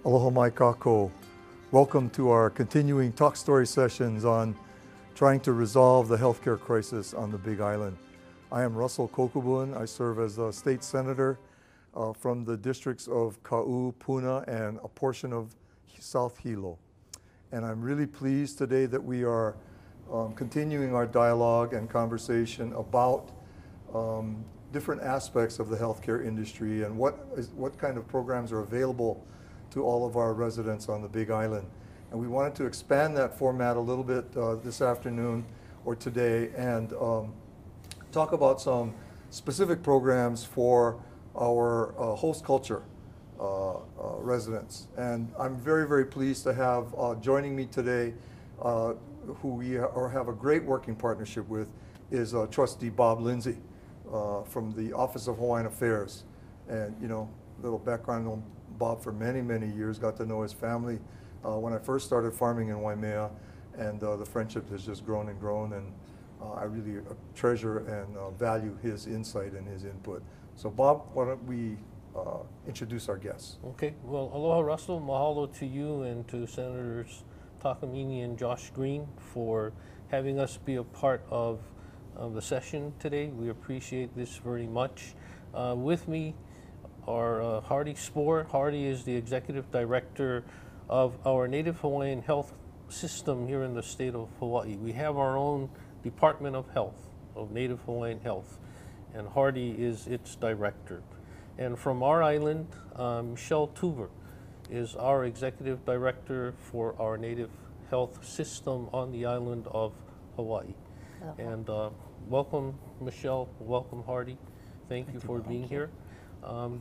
Aloha mai kako. Welcome to our continuing talk story sessions on trying to resolve the healthcare crisis on the Big Island. I am Russell Kokubun. I serve as a state senator from the districts of Ka'u, Puna, and a portion of South Hilo. And I'm really pleased today that we are continuing our dialogue and conversation about different aspects of the healthcare industry and what kind of programs are available to all of our residents on the Big Island. And we wanted to expand that format a little bit this afternoon or today and talk about some specific programs for our host culture residents. And I'm very, very pleased to have joining me today, who we have a great working partnership with, is Trustee Bob Lindsey from the Office of Hawaiian Affairs. And you know, a little background on Bob for many, many years, got to know his family when I first started farming in Waimea, and the friendship has just grown and grown, and I really treasure and value his insight and his input. So Bob, why don't we introduce our guests? Okay, well, aloha Russell, mahalo to you and to Senators Takamini and Josh Green for having us be a part of the session today. We appreciate this very much. With me are Hardy Spoehr. Hardy is the Executive Director of our Native Hawaiian Health System here in the state of Hawaii. We have our own Department of Health, of Native Hawaiian Health, and Hardy is its director. And from our island, Michelle Teuber is our Executive Director for our Native Health System on the island of Hawaii. And welcome, Michelle. Welcome, Hardy. Thank you for being here.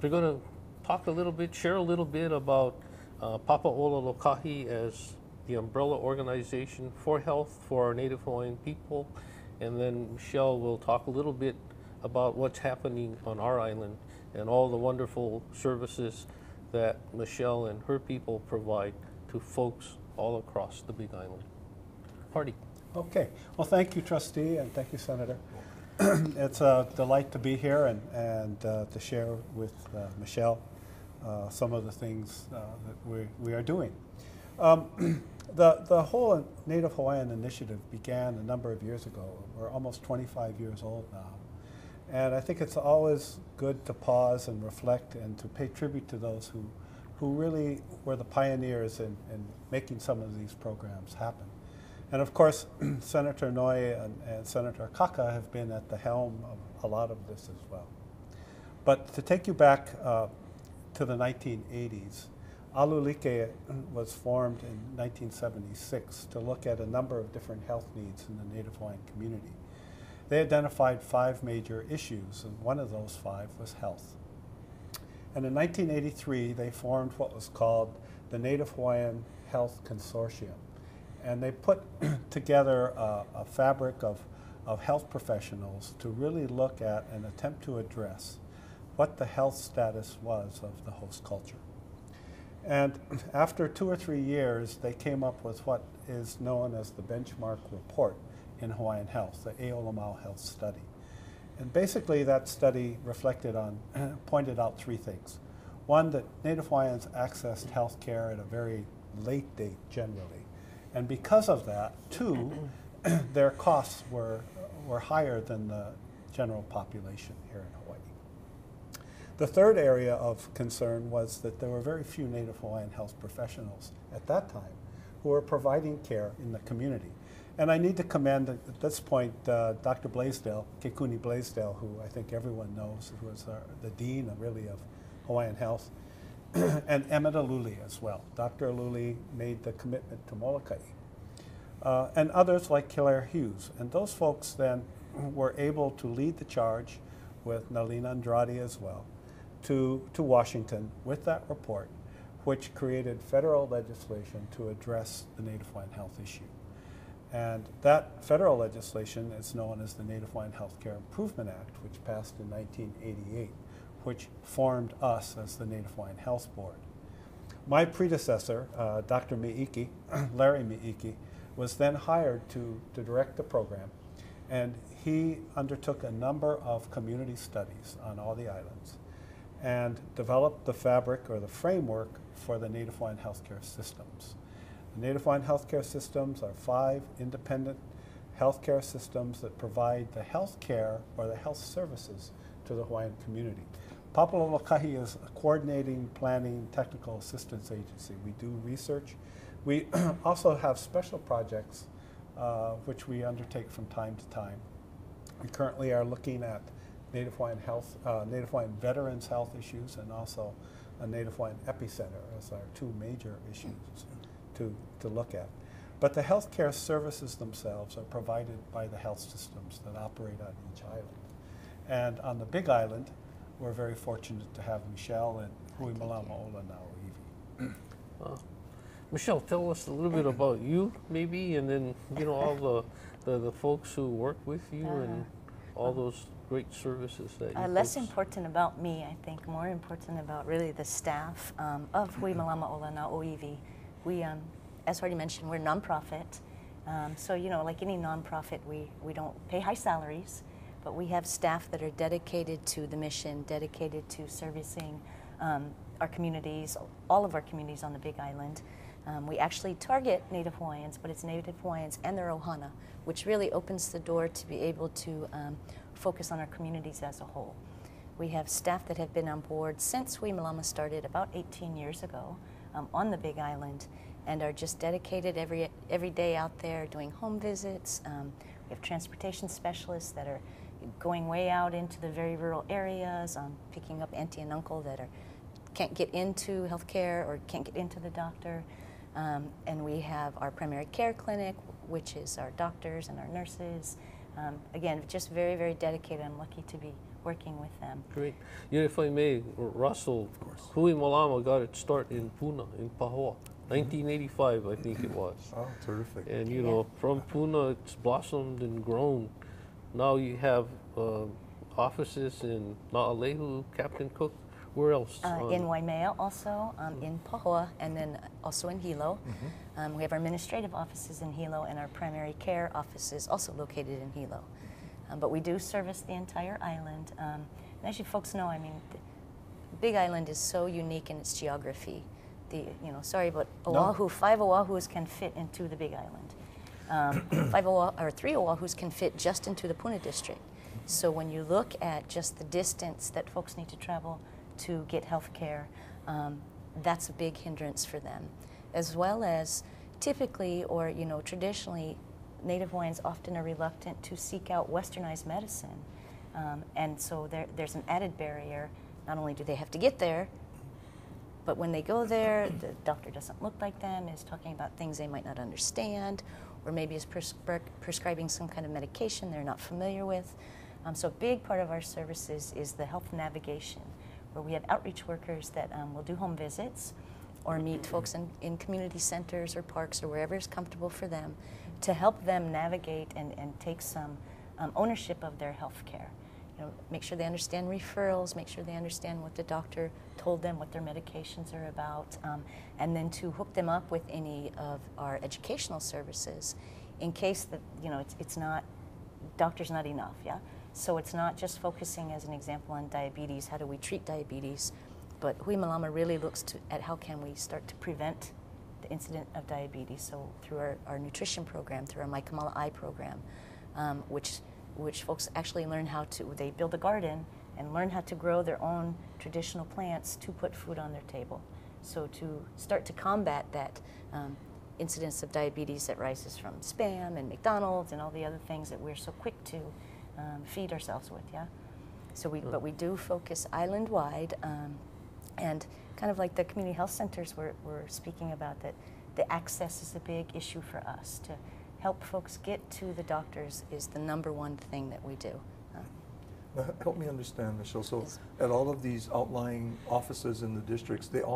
They're going to talk a little bit, share a little bit about Papa Ola Lokahi as the umbrella organization for health for our Native Hawaiian people. And then Michelle will talk a little bit about what's happening on our island and all the wonderful services that Michelle and her people provide to folks all across the Big Island. Hardy. Okay. Well, thank you, Trustee, and thank you, Senator. It's a delight to be here and to share with Michelle some of the things that we are doing. The whole Native Hawaiian initiative began a number of years ago. We're almost 25 years old now. And I think it's always good to pause and reflect and to pay tribute to those who really were the pioneers in making some of these programs happen. And of course, Senator Noi and Senator Kaka have been at the helm of a lot of this as well. But to take you back to the 1980s, Alulike was formed in 1976 to look at a number of different health needs in the Native Hawaiian community. They identified 5 major issues, and one of those 5 was health. And in 1983, they formed what was called the Native Hawaiian Health Consortium. And they put together a fabric of health professionals to really look at and attempt to address what the health status was of the host culture. And after 2 or 3 years, they came up with what is known as the benchmark report in Hawaiian health, the Ola Lokahi Health Study. And basically that study reflected on, pointed out 3 things. One, that Native Hawaiians accessed health care at a very late date generally. And because of that, 2, their costs were higher than the general population here in Hawaii. The third area of concern was that there were very few Native Hawaiian health professionals at that time who were providing care in the community. And I need to commend at this point Dr. Blaisdell, Kekuni Blaisdell, who I think everyone knows, who was the dean really of Hawaiian Health, and Emmett Aluli as well. Dr. Aluli made the commitment to Molokai. And others like Claire Hughes. And those folks then were able to lead the charge with Nalina Andrade as well to Washington with that report, which created federal legislation to address the Native Hawaiian health issue. And that federal legislation is known as the Native Hawaiian Healthcare Improvement Act, which passed in 1988, which formed us as the Native Hawaiian Health Board. My predecessor, Dr. Mi'iki, Larry Mi'iki, was then hired to direct the program, and he undertook a number of community studies on all the islands and developed the fabric or the framework for the Native Hawaiian healthcare systems. The Native Hawaiian healthcare systems are 5 independent healthcare systems that provide the health care or the health services to the Hawaiian community. Ola Lokahi is a coordinating, planning, technical assistance agency. We do research. We also have special projects which we undertake from time to time. We currently are looking at Native Hawaiian health, Native Hawaiian veterans' health issues, and also a Native Hawaiian epicenter as our 2 major issues to look at. But the healthcare services themselves are provided by the health systems that operate on each island. And on the Big Island, we're very fortunate to have Michelle and Hui Malama Ola Oiwi. Michelle, tell us a little bit about you, maybe, and then all the folks who work with you and all those great services that you less important about me, I think, more important about really the staff of Hui Malama Ola Oiwi. We, as already mentioned, we're a nonprofit. So, like any nonprofit, we don't pay high salaries, but we have staff that are dedicated to the mission, dedicated to servicing our communities, all of our communities on the Big Island. We actually target Native Hawaiians, but it's Native Hawaiians and their ohana, which really opens the door to be able to focus on our communities as a whole. We have staff that have been on board since Hui Malama started about 18 years ago on the Big Island, and are just dedicated every day out there doing home visits. We have transportation specialists that are going way out into the very rural areas, picking up auntie and uncle that can't get into healthcare or can't get into the doctor. And we have our primary care clinic, which is our doctors and our nurses. Again, just very, very dedicated. I'm lucky to be working with them. Great. If I may, Russell, Hui Malama got its start in Puna, in Pahoa. 1985, I think it was. Oh, terrific. And from Puna, it's blossomed and grown. Now you have offices in Na'alehu, Captain Cook. Where else? In Waimea also, in Pahoa, and then also in Hilo. We have our administrative offices in Hilo, and our primary care offices also located in Hilo. But we do service the entire island. And as you folks know, I mean, the Big Island is so unique in its geography. Sorry, but Oahu, 5 Oahus can fit into the Big Island. 3 Oahus can fit just into the Puna district. So when you look at just the distance that folks need to travel to get health care, that's a big hindrance for them. As well as typically, or traditionally, Native Hawaiians often are reluctant to seek out westernized medicine. And so there's an added barrier. Not only do they have to get there, but when they go there, the doctor doesn't look like them, is talking about things they might not understand, or maybe is prescribing some kind of medication they're not familiar with. So a big part of our services is the health navigation, where we have outreach workers that will do home visits or meet folks in community centers or parks or wherever is comfortable for them to help them navigate and take some ownership of their health care. Make sure they understand referrals, make sure they understand what the doctor told them, what their medications are about, and then to hook them up with any of our educational services in case that, it's not, doctor's not enough, yeah? So it's not just focusing, as an example, on diabetes, how do we treat diabetes, but Hui Malama really looks at how can we start to prevent the incident of diabetes. So through our nutrition program, through our My Kamala I program, which folks actually learn they build a garden and learn how to grow their own traditional plants to put food on their table. So to start to combat that incidence of diabetes that rises from Spam and McDonald's and all the other things that we're so quick to feed ourselves with, yeah? So but we do focus island-wide, and kind of like the community health centers we're speaking about, that the access is a big issue for us. To help folks get to the doctors is the #1 thing that we do. Now, help me understand, Michelle. So at all of these outlying offices in the districts, they all